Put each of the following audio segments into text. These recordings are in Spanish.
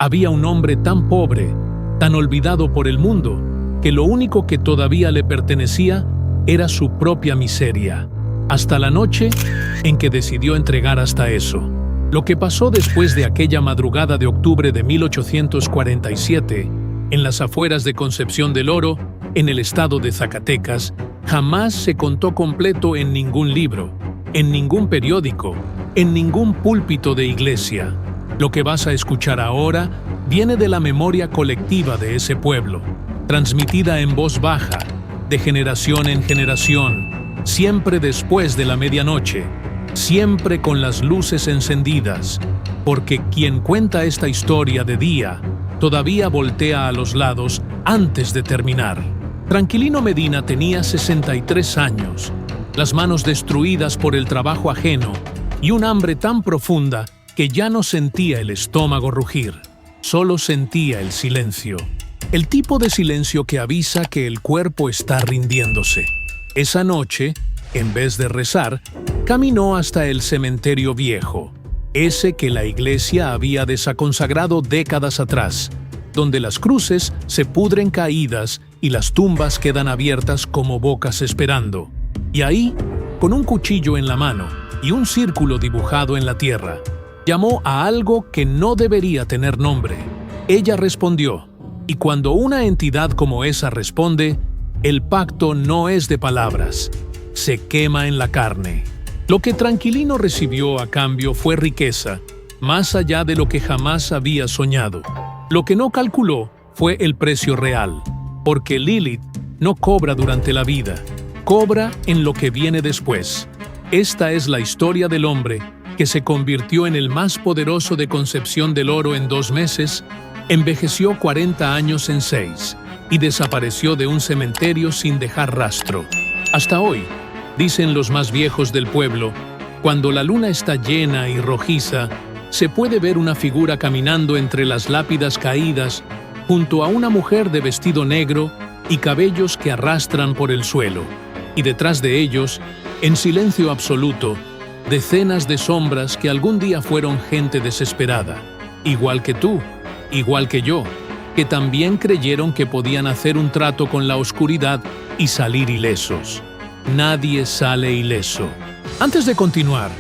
Había un hombre tan pobre, tan olvidado por el mundo, que lo único que todavía le pertenecía era su propia miseria, hasta la noche en que decidió entregar hasta eso. Lo que pasó después de aquella madrugada de octubre de 1847, en las afueras de Concepción del Oro, en el estado de Zacatecas, jamás se contó completo en ningún libro, en ningún periódico, en ningún púlpito de iglesia. Lo que vas a escuchar ahora viene de la memoria colectiva de ese pueblo, transmitida en voz baja, de generación en generación, siempre después de la medianoche, siempre con las luces encendidas, porque quien cuenta esta historia de día todavía voltea a los lados antes de terminar. Tranquilino Medina tenía 63 años, las manos destruidas por el trabajo ajeno y un hambre tan profunda que ya no sentía el estómago rugir, solo sentía el silencio. El tipo de silencio que avisa que el cuerpo está rindiéndose. Esa noche, en vez de rezar, caminó hasta el cementerio viejo, ese que la iglesia había desaconsagrado décadas atrás, donde las cruces se pudren caídas y las tumbas quedan abiertas como bocas esperando. Y ahí, con un cuchillo en la mano y un círculo dibujado en la tierra, llamó a algo que no debería tener nombre. Ella respondió, y cuando una entidad como esa responde, el pacto no es de palabras, se quema en la carne. Lo que Tranquilino recibió a cambio fue riqueza, más allá de lo que jamás había soñado. Lo que no calculó fue el precio real, porque Lilith no cobra durante la vida, cobra en lo que viene después. Esta es la historia del hombre que se convirtió en el más poderoso de Concepción del Oro en 2 meses, envejeció 40 años en 6 y desapareció de un cementerio sin dejar rastro. Hasta hoy, dicen los más viejos del pueblo, cuando la luna está llena y rojiza, se puede ver una figura caminando entre las lápidas caídas junto a una mujer de vestido negro y cabellos que arrastran por el suelo, y detrás de ellos, en silencio absoluto, decenas de sombras que algún día fueron gente desesperada, igual que tú, igual que yo, que también creyeron que podían hacer un trato con la oscuridad y salir ilesos. Nadie sale ileso. Antes de continuar,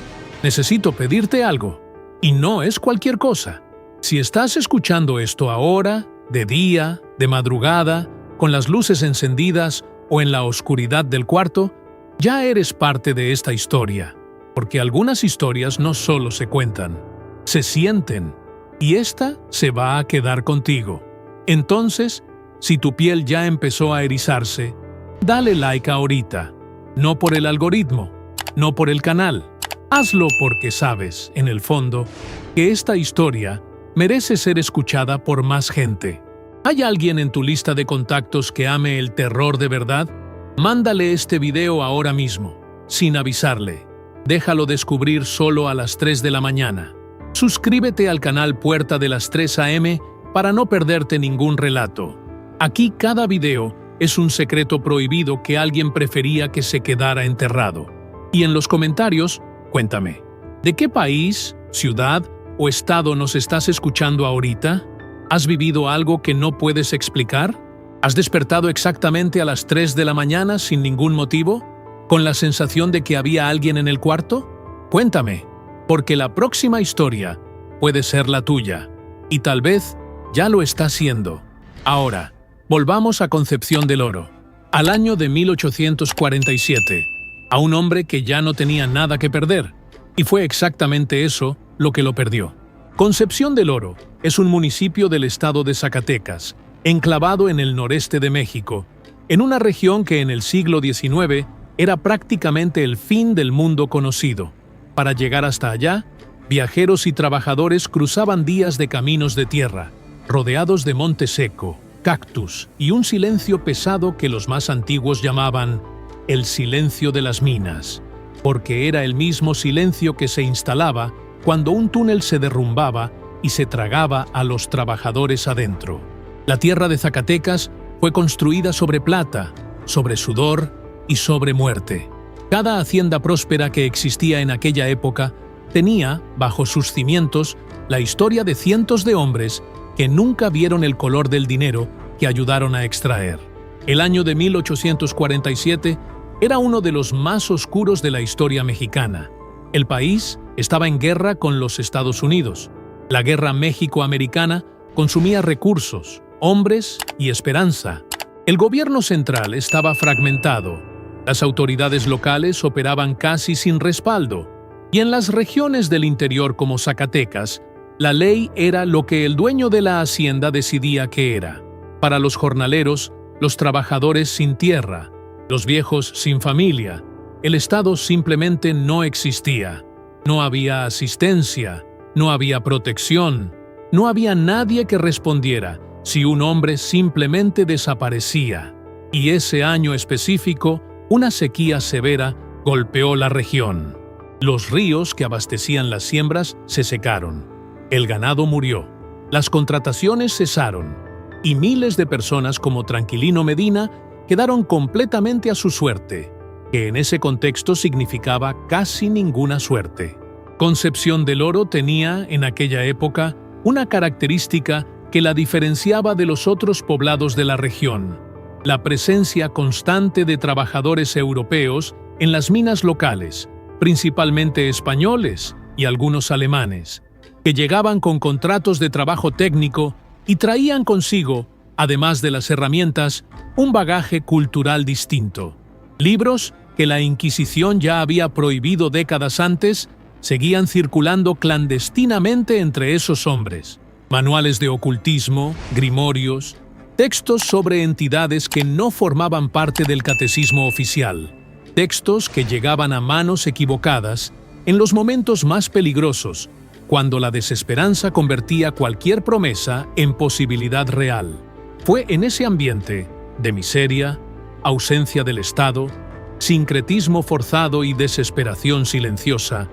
necesito pedirte algo, y no es cualquier cosa. Si estás escuchando esto ahora, de día, de madrugada, con las luces encendidas o en la oscuridad del cuarto, ya eres parte de esta historia, porque algunas historias no solo se cuentan, se sienten, y esta se va a quedar contigo. Entonces, si tu piel ya empezó a erizarse, dale like ahorita, no por el algoritmo, no por el canal. Hazlo porque sabes, en el fondo, que esta historia merece ser escuchada por más gente. ¿Hay alguien en tu lista de contactos que ame el terror de verdad? Mándale este video ahora mismo, sin avisarle. Déjalo descubrir solo a las 3 de la mañana. Suscríbete al canal Puerta de las 3 AM para no perderte ningún relato. Aquí cada video es un secreto prohibido que alguien prefería que se quedara enterrado. Y en los comentarios, cuéntame, ¿de qué país, ciudad o estado nos estás escuchando ahorita? ¿Has vivido algo que no puedes explicar? ¿Has despertado exactamente a las 3 de la mañana sin ningún motivo? ¿Con la sensación de que había alguien en el cuarto? Cuéntame, porque la próxima historia puede ser la tuya, y tal vez ya lo está siendo. Ahora, volvamos a Concepción del Oro, al año de 1847, a un hombre que ya no tenía nada que perder, y fue exactamente eso lo que lo perdió. Concepción del Oro es un municipio del estado de Zacatecas, enclavado en el noreste de México, en una región que en el siglo XIX era prácticamente el fin del mundo conocido. Para llegar hasta allá, viajeros y trabajadores cruzaban días de caminos de tierra, rodeados de monte seco, cactus y un silencio pesado que los más antiguos llamaban el silencio de las minas, porque era el mismo silencio que se instalaba cuando un túnel se derrumbaba y se tragaba a los trabajadores adentro. La tierra de Zacatecas fue construida sobre plata, sobre sudor y sobre muerte. Cada hacienda próspera que existía en aquella época tenía, bajo sus cimientos, la historia de cientos de hombres que nunca vieron el color del dinero que ayudaron a extraer. El año de 1847 era uno de los más oscuros de la historia mexicana. El país estaba en guerra con los Estados Unidos. La guerra México-americana consumía recursos, hombres y esperanza. El gobierno central estaba fragmentado. Las autoridades locales operaban casi sin respaldo. Y en las regiones del interior como Zacatecas, la ley era lo que el dueño de la hacienda decidía que era. Para los jornaleros, los trabajadores sin tierra, los viejos sin familia, el Estado simplemente no existía. No había asistencia, no había protección, no había nadie que respondiera si un hombre simplemente desaparecía. Y ese año específico, una sequía severa golpeó la región. Los ríos que abastecían las siembras se secaron. El ganado murió. Las contrataciones cesaron. Y miles de personas como Tranquilino Medina quedaron completamente a su suerte, que en ese contexto significaba casi ninguna suerte. Concepción del Oro tenía, en aquella época, una característica que la diferenciaba de los otros poblados de la región: la presencia constante de trabajadores europeos en las minas locales, principalmente españoles y algunos alemanes, que llegaban con contratos de trabajo técnico y traían consigo, además de las herramientas, un bagaje cultural distinto. Libros que la Inquisición ya había prohibido décadas antes seguían circulando clandestinamente entre esos hombres. Manuales de ocultismo, grimorios, textos sobre entidades que no formaban parte del catecismo oficial, textos que llegaban a manos equivocadas en los momentos más peligrosos, cuando la desesperanza convertía cualquier promesa en posibilidad real. Fue en ese ambiente de miseria, ausencia del Estado, sincretismo forzado y desesperación silenciosa,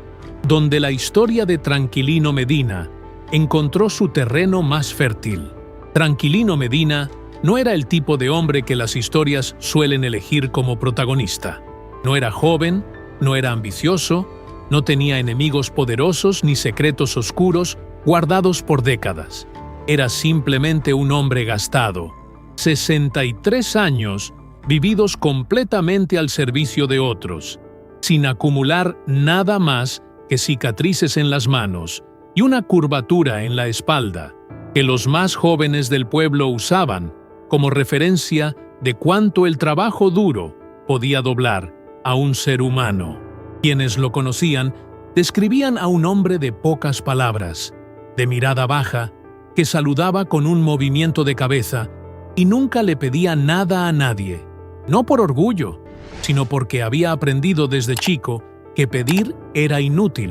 donde la historia de Tranquilino Medina encontró su terreno más fértil. Tranquilino Medina no era el tipo de hombre que las historias suelen elegir como protagonista. No era joven, no era ambicioso, no tenía enemigos poderosos ni secretos oscuros guardados por décadas. Era simplemente un hombre gastado. 63 años vividos completamente al servicio de otros, sin acumular nada más que cicatrices en las manos y una curvatura en la espalda, que los más jóvenes del pueblo usaban como referencia de cuánto el trabajo duro podía doblar a un ser humano. Quienes lo conocían describían a un hombre de pocas palabras, de mirada baja, que saludaba con un movimiento de cabeza y nunca le pedía nada a nadie, no por orgullo, sino porque había aprendido desde chico que pedir era inútil.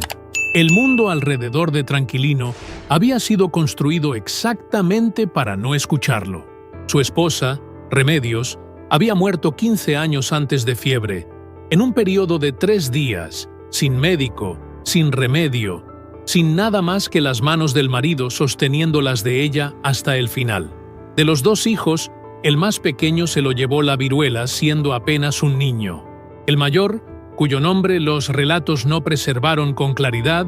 El mundo alrededor de Tranquilino había sido construido exactamente para no escucharlo. Su esposa, Remedios, había muerto 15 años antes de fiebre, en un periodo de 3 días, sin médico, sin remedio, sin nada más que las manos del marido sosteniendo las de ella hasta el final. De los 2 hijos, el más pequeño se lo llevó la viruela siendo apenas un niño. El mayor, cuyo nombre los relatos no preservaron con claridad,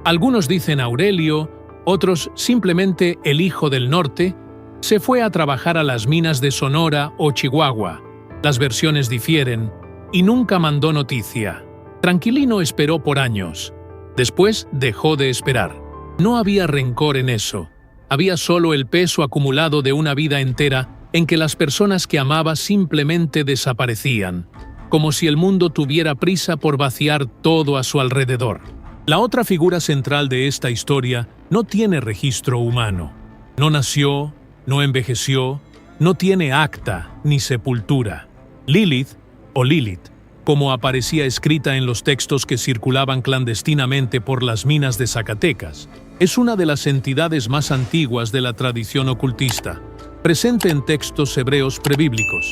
algunos dicen Aurelio, otros simplemente el Hijo del Norte, se fue a trabajar a las minas de Sonora o Chihuahua. Las versiones difieren, y nunca mandó noticia. Tranquilino esperó por años. Después dejó de esperar. No había rencor en eso. Había solo el peso acumulado de una vida entera en que las personas que amaba simplemente desaparecían, como si el mundo tuviera prisa por vaciar todo a su alrededor. La otra figura central de esta historia no tiene registro humano. No nació, no envejeció, no tiene acta ni sepultura. Lilith, o Lilith, como aparecía escrita en los textos que circulaban clandestinamente por las minas de Zacatecas, es una de las entidades más antiguas de la tradición ocultista, presente en textos hebreos prebíblicos,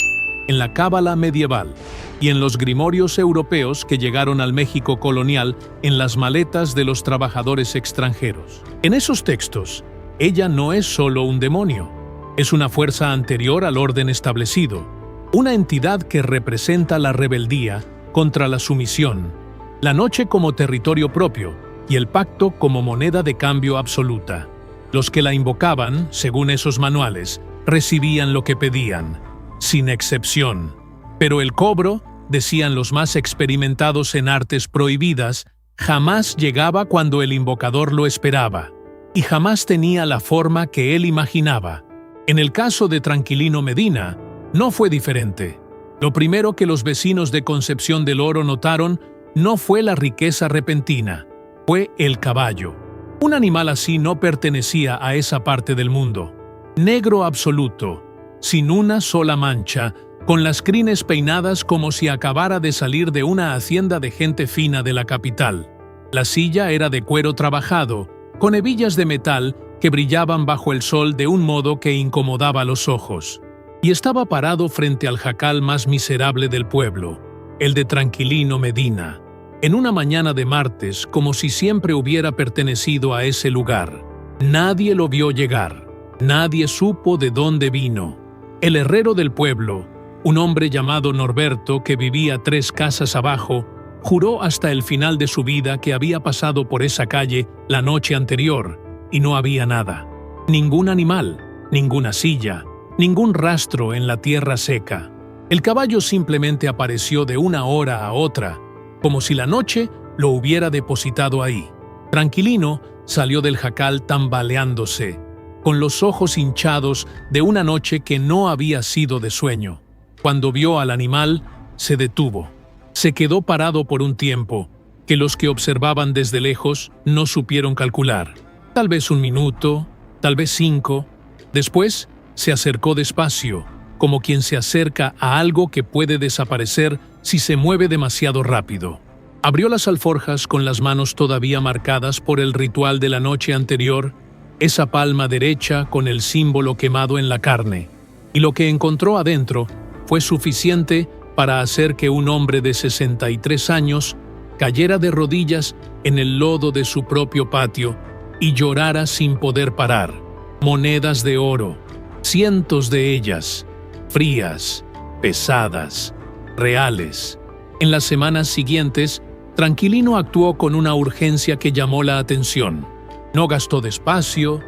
en la cábala medieval y en los grimorios europeos que llegaron al México colonial en las maletas de los trabajadores extranjeros. En esos textos, ella no es solo un demonio, es una fuerza anterior al orden establecido, una entidad que representa la rebeldía contra la sumisión, la noche como territorio propio y el pacto como moneda de cambio absoluta. Los que la invocaban, según esos manuales, recibían lo que pedían, sin excepción. Pero el cobro, decían los más experimentados en artes prohibidas, jamás llegaba cuando el invocador lo esperaba, y jamás tenía la forma que él imaginaba. En el caso de Tranquilino Medina, no fue diferente. Lo primero que los vecinos de Concepción del Oro notaron no fue la riqueza repentina, fue el caballo. Un animal así no pertenecía a esa parte del mundo. Negro absoluto, sin una sola mancha, con las crines peinadas como si acabara de salir de una hacienda de gente fina de la capital. La silla era de cuero trabajado, con hebillas de metal que brillaban bajo el sol de un modo que incomodaba los ojos. Y estaba parado frente al jacal más miserable del pueblo, el de Tranquilino Medina, en una mañana de martes, como si siempre hubiera pertenecido a ese lugar. Nadie lo vio llegar, nadie supo de dónde vino. El herrero del pueblo, un hombre llamado Norberto que vivía 3 casas abajo, juró hasta el final de su vida que había pasado por esa calle la noche anterior y no había nada. Ningún animal, ninguna silla, ningún rastro en la tierra seca. El caballo simplemente apareció de una hora a otra, como si la noche lo hubiera depositado ahí. Tranquilino salió del jacal tambaleándose, con los ojos hinchados de una noche que no había sido de sueño. Cuando vio al animal, se detuvo. Se quedó parado por un tiempo, que los que observaban desde lejos no supieron calcular. Tal vez 1 minuto, tal vez 5. Después, se acercó despacio, como quien se acerca a algo que puede desaparecer si se mueve demasiado rápido. Abrió las alforjas con las manos todavía marcadas por el ritual de la noche anterior, esa palma derecha con el símbolo quemado en la carne, y lo que encontró adentro fue suficiente para hacer que un hombre de 63 años cayera de rodillas en el lodo de su propio patio y llorara sin poder parar. Monedas de oro, cientos de ellas, frías, pesadas, reales. En las semanas siguientes, Tranquilino actuó con una urgencia que llamó la atención. No gastó despacio,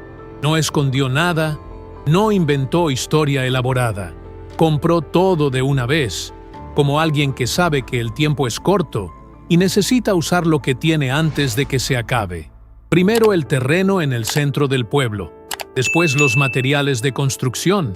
no escondió nada, no inventó historia elaborada. Compró todo de una vez, como alguien que sabe que el tiempo es corto y necesita usar lo que tiene antes de que se acabe. Primero el terreno en el centro del pueblo, después los materiales de construcción,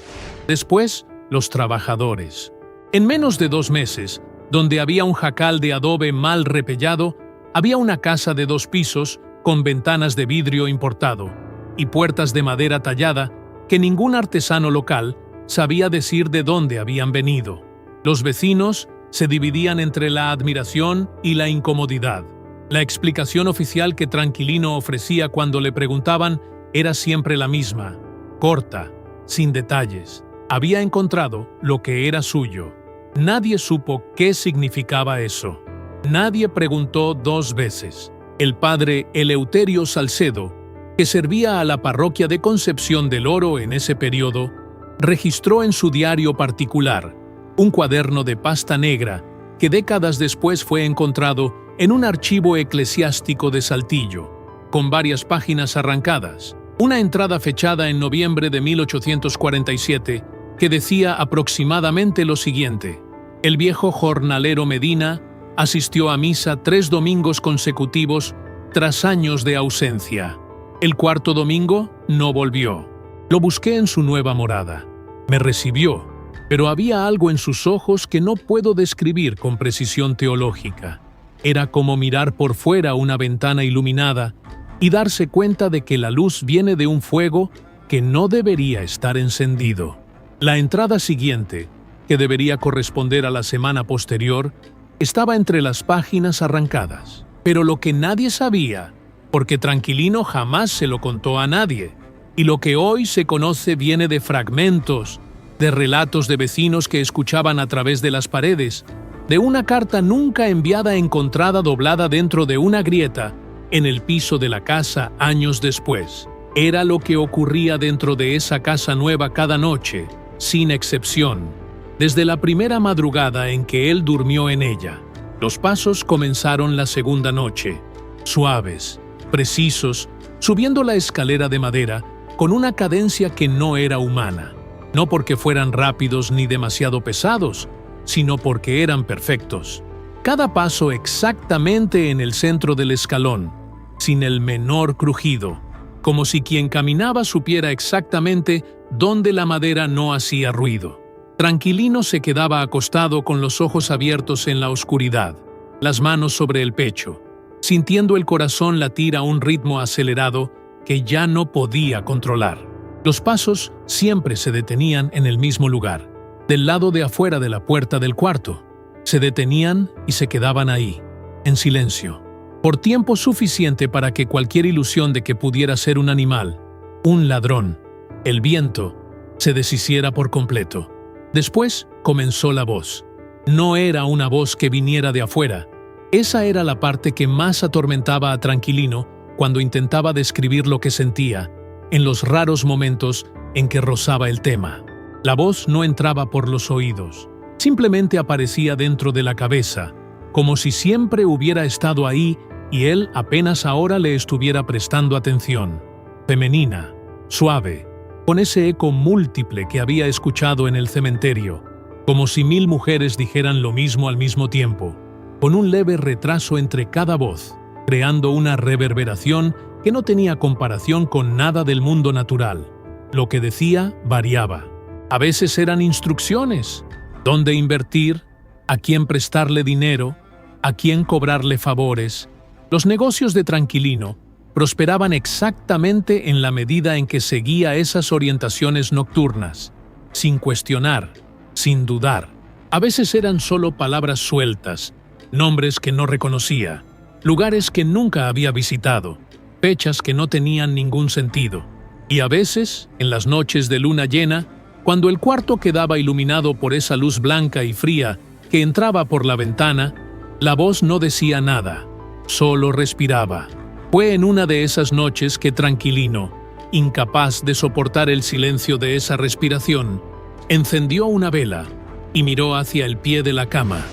después los trabajadores. En menos de 2 meses, donde había un jacal de adobe mal repellado, había una casa de 2 pisos con ventanas de vidrio importado y puertas de madera tallada que ningún artesano local sabía decir de dónde habían venido. Los vecinos se dividían entre la admiración y la incomodidad. La explicación oficial que Tranquilino ofrecía cuando le preguntaban era siempre la misma, corta, sin detalles. Había encontrado lo que era suyo. Nadie supo qué significaba eso. Nadie preguntó 2 veces. El padre Eleuterio Salcedo, que servía a la parroquia de Concepción del Oro en ese periodo, registró en su diario particular un cuaderno de pasta negra que décadas después fue encontrado en un archivo eclesiástico de Saltillo, con varias páginas arrancadas. Una entrada fechada en noviembre de 1847 que decía aproximadamente lo siguiente: el viejo jornalero Medina asistió a misa 3 domingos consecutivos tras años de ausencia. El 4º domingo no volvió. Lo busqué en su nueva morada. Me recibió, pero había algo en sus ojos que no puedo describir con precisión teológica. Era como mirar por fuera una ventana iluminada y darse cuenta de que la luz viene de un fuego que no debería estar encendido. La entrada siguiente, que debería corresponder a la semana posterior, estaba entre las páginas arrancadas. Pero lo que nadie sabía, porque Tranquilino jamás se lo contó a nadie, y lo que hoy se conoce viene de fragmentos, de relatos de vecinos que escuchaban a través de las paredes, de una carta nunca enviada encontrada doblada dentro de una grieta en el piso de la casa años después. Era lo que ocurría dentro de esa casa nueva cada noche, sin excepción, desde la primera madrugada en que él durmió en ella. Los pasos comenzaron la segunda noche, suaves, precisos, subiendo la escalera de madera con una cadencia que no era humana, no porque fueran rápidos ni demasiado pesados, sino porque eran perfectos. Cada paso exactamente en el centro del escalón, sin el menor crujido, como si quien caminaba supiera exactamente dónde la madera no hacía ruido. Tranquilino se quedaba acostado con los ojos abiertos en la oscuridad, las manos sobre el pecho, sintiendo el corazón latir a un ritmo acelerado que ya no podía controlar. Los pasos siempre se detenían en el mismo lugar, del lado de afuera de la puerta del cuarto. Se detenían y se quedaban ahí, en silencio, por tiempo suficiente para que cualquier ilusión de que pudiera ser un animal, un ladrón, el viento, se deshiciera por completo. Después comenzó la voz. No era una voz que viniera de afuera. Esa era la parte que más atormentaba a Tranquilino cuando intentaba describir lo que sentía, en los raros momentos en que rozaba el tema. La voz no entraba por los oídos, simplemente aparecía dentro de la cabeza, como si siempre hubiera estado ahí y él apenas ahora le estuviera prestando atención. Femenina, suave, con ese eco múltiple que había escuchado en el cementerio, como si 1000 mujeres dijeran lo mismo al mismo tiempo, con un leve retraso entre cada voz, creando una reverberación que no tenía comparación con nada del mundo natural. Lo que decía variaba. A veces eran instrucciones, dónde invertir, a quién prestarle dinero, a quién cobrarle favores. Los negocios de Tranquilino prosperaban exactamente en la medida en que seguía esas orientaciones nocturnas, sin cuestionar, sin dudar. A veces eran solo palabras sueltas, nombres que no reconocía, lugares que nunca había visitado, fechas que no tenían ningún sentido. Y a veces, en las noches de luna llena, cuando el cuarto quedaba iluminado por esa luz blanca y fría que entraba por la ventana, la voz no decía nada, solo respiraba. Fue en una de esas noches que Tranquilino, incapaz de soportar el silencio de esa respiración, encendió una vela y miró hacia el pie de la cama.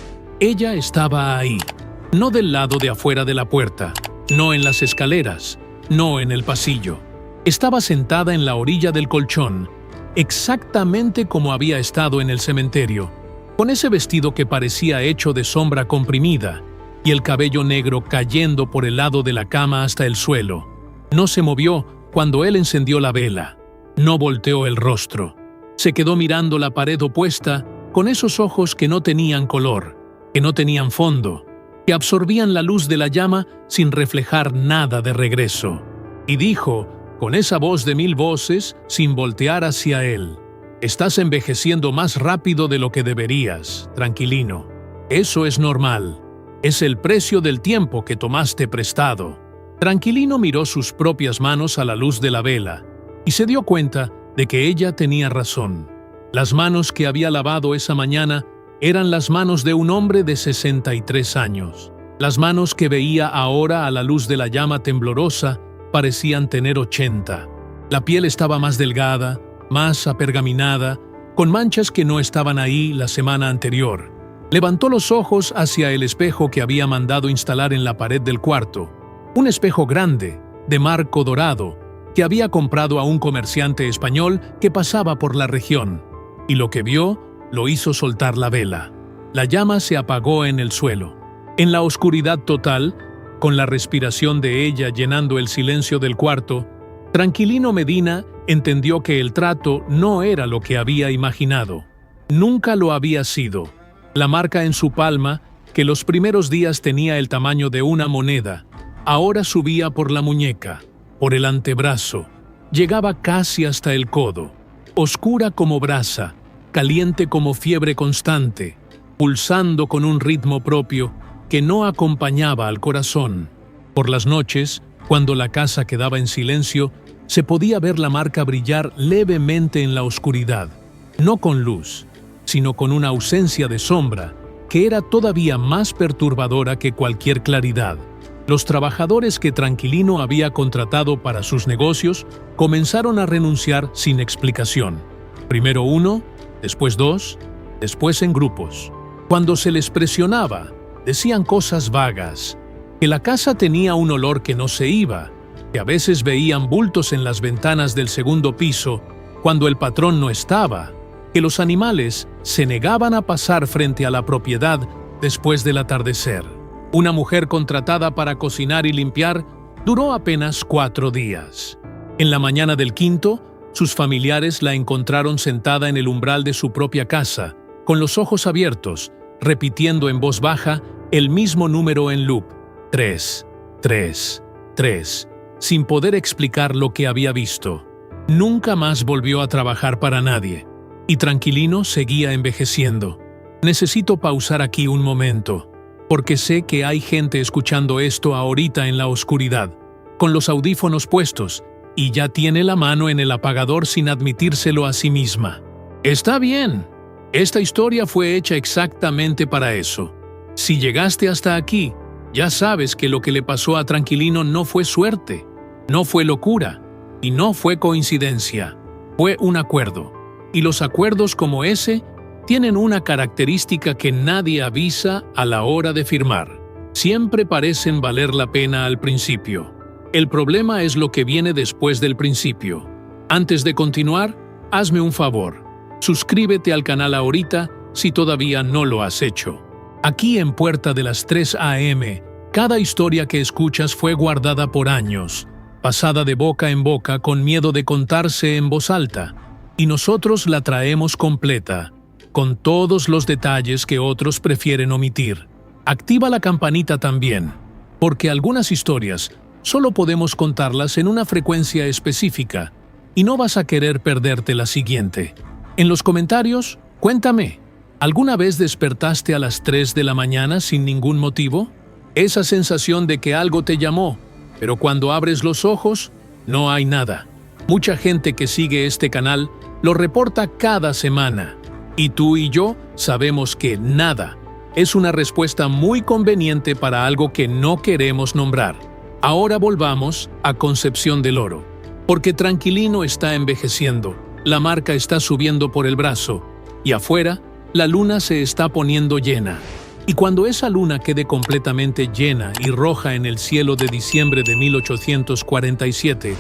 Ella estaba ahí, no del lado de afuera de la puerta, no en las escaleras, no en el pasillo. Estaba sentada en la orilla del colchón, exactamente como había estado en el cementerio, con ese vestido que parecía hecho de sombra comprimida y el cabello negro cayendo por el lado de la cama hasta el suelo. No se movió cuando él encendió la vela. No volteó el rostro. Se quedó mirando la pared opuesta con esos ojos que no tenían color, que no tenían fondo, que absorbían la luz de la llama sin reflejar nada de regreso. Y dijo, con esa voz de 1000 voces, sin voltear hacia él: «Estás envejeciendo más rápido de lo que deberías, Tranquilino. Eso es normal. Es el precio del tiempo que tomaste prestado». Tranquilino miró sus propias manos a la luz de la vela y se dio cuenta de que ella tenía razón. Las manos que había lavado esa mañana eran las manos de un hombre de 63 años. Las manos que veía ahora a la luz de la llama temblorosa parecían tener 80. La piel estaba más delgada, más apergaminada, con manchas que no estaban ahí la semana anterior. Levantó los ojos hacia el espejo que había mandado instalar en la pared del cuarto, un espejo grande, de marco dorado, que había comprado a un comerciante español que pasaba por la región, y lo que vio lo hizo soltar la vela. La llama se apagó en el suelo. En la oscuridad total, con la respiración de ella llenando el silencio del cuarto, Tranquilino Medina entendió que el trato no era lo que había imaginado. Nunca lo había sido. La marca en su palma, que los primeros días tenía el tamaño de una moneda, ahora subía por la muñeca, por el antebrazo, llegaba casi hasta el codo, oscura como brasa, caliente como fiebre constante, pulsando con un ritmo propio que no acompañaba al corazón. Por las noches, cuando la casa quedaba en silencio, se podía ver la marca brillar levemente en la oscuridad, no con luz, sino con una ausencia de sombra que era todavía más perturbadora que cualquier claridad. Los trabajadores que Tranquilino había contratado para sus negocios comenzaron a renunciar sin explicación. Primero uno, después dos, después en grupos. Cuando se les presionaba, decían cosas vagas, que la casa tenía un olor que no se iba, que a veces veían bultos en las ventanas del segundo piso cuando el patrón no estaba, que los animales se negaban a pasar frente a la propiedad después del atardecer. Una mujer contratada para cocinar y limpiar duró apenas 4 días. En la mañana del quinto, sus familiares la encontraron sentada en el umbral de su propia casa, con los ojos abiertos, repitiendo en voz baja el mismo número en loop: 3, 3, 3, sin poder explicar lo que había visto. Nunca más volvió a trabajar para nadie, y Tranquilino seguía envejeciendo. Necesito pausar aquí un momento, porque sé que hay gente escuchando esto ahorita en la oscuridad, con los audífonos puestos, y ya tiene la mano en el apagador sin admitírselo a sí misma. Está bien, esta historia fue hecha exactamente para eso. Si llegaste hasta aquí, ya sabes que lo que le pasó a Tranquilino no fue suerte, no fue locura, y no fue coincidencia, fue un acuerdo. Y los acuerdos como ese tienen una característica que nadie avisa a la hora de firmar. Siempre parecen valer la pena al principio. El problema es lo que viene después del principio. Antes de continuar, hazme un favor. Suscríbete al canal ahorita si todavía no lo has hecho. Aquí en Puerta de las 3 a.m., cada historia que escuchas fue guardada por años, pasada de boca en boca con miedo de contarse en voz alta, y nosotros la traemos completa, con todos los detalles que otros prefieren omitir. Activa la campanita también, porque algunas historias solo podemos contarlas en una frecuencia específica, y no vas a querer perderte la siguiente. En los comentarios, cuéntame, ¿alguna vez despertaste a las 3 de la mañana sin ningún motivo? Esa sensación de que algo te llamó, pero cuando abres los ojos, no hay nada. Mucha gente que sigue este canal lo reporta cada semana, y tú y yo sabemos que nada es una respuesta muy conveniente para algo que no queremos nombrar. Ahora volvamos a Concepción del Oro, porque Tranquilino está envejeciendo, la marca está subiendo por el brazo, y afuera, la luna se está poniendo llena. Y cuando esa luna quede completamente llena y roja en el cielo de diciembre de 1847,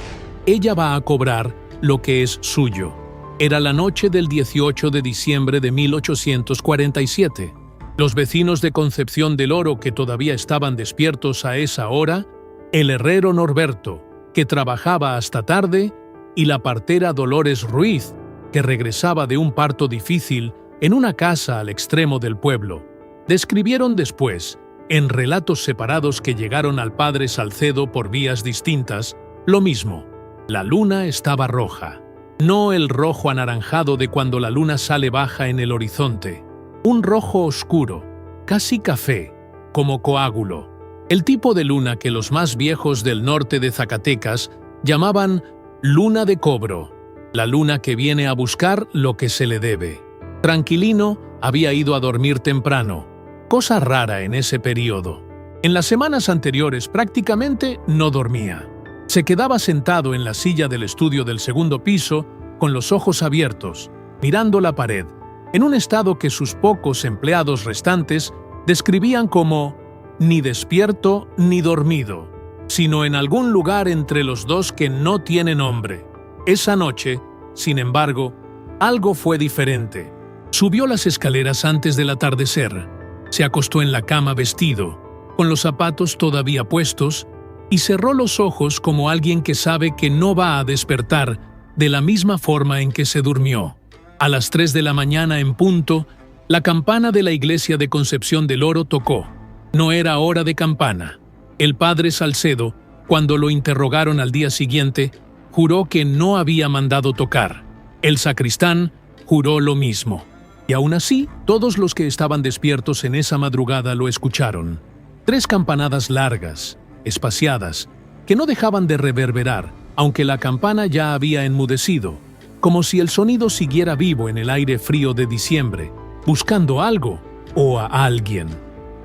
ella va a cobrar lo que es suyo. Era la noche del 18 de diciembre de 1847. Los vecinos de Concepción del Oro que todavía estaban despiertos a esa hora, el herrero Norberto, que trabajaba hasta tarde, y la partera Dolores Ruiz, que regresaba de un parto difícil en una casa al extremo del pueblo, describieron después, en relatos separados que llegaron al padre Salcedo por vías distintas, lo mismo. La luna estaba roja, no el rojo anaranjado de cuando la luna sale baja en el horizonte, un rojo oscuro, casi café, como coágulo, el tipo de luna que los más viejos del norte de Zacatecas llamaban luna de cobro, la luna que viene a buscar lo que se le debe. Tranquilino había ido a dormir temprano, cosa rara en ese periodo. En las semanas anteriores prácticamente no dormía. Se quedaba sentado en la silla del estudio del segundo piso, con los ojos abiertos, mirando la pared, en un estado que sus pocos empleados restantes describían como ni despierto ni dormido, sino en algún lugar entre los dos que no tiene nombre. Esa noche, sin embargo, algo fue diferente. Subió las escaleras antes del atardecer, se acostó en la cama vestido, con los zapatos todavía puestos, y cerró los ojos como alguien que sabe que no va a despertar de la misma forma en que se durmió. A las 3 de la mañana en punto, la campana de la iglesia de Concepción del Oro tocó. No era hora de campana. El padre Salcedo, cuando lo interrogaron al día siguiente, juró que no había mandado tocar. El sacristán juró lo mismo. Y aún así, todos los que estaban despiertos en esa madrugada lo escucharon. 3 campanadas largas, espaciadas, que no dejaban de reverberar, aunque la campana ya había enmudecido, como si el sonido siguiera vivo en el aire frío de diciembre, buscando algo o a alguien.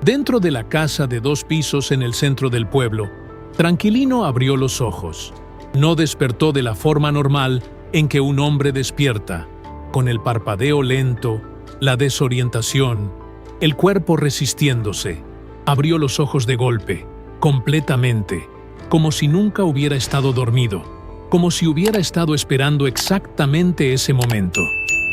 Dentro de la casa de 2 pisos en el centro del pueblo, Tranquilino abrió los ojos. No despertó de la forma normal en que un hombre despierta, con el parpadeo lento, la desorientación, el cuerpo resistiéndose. Abrió los ojos de golpe, completamente, como si nunca hubiera estado dormido, como si hubiera estado esperando exactamente ese momento.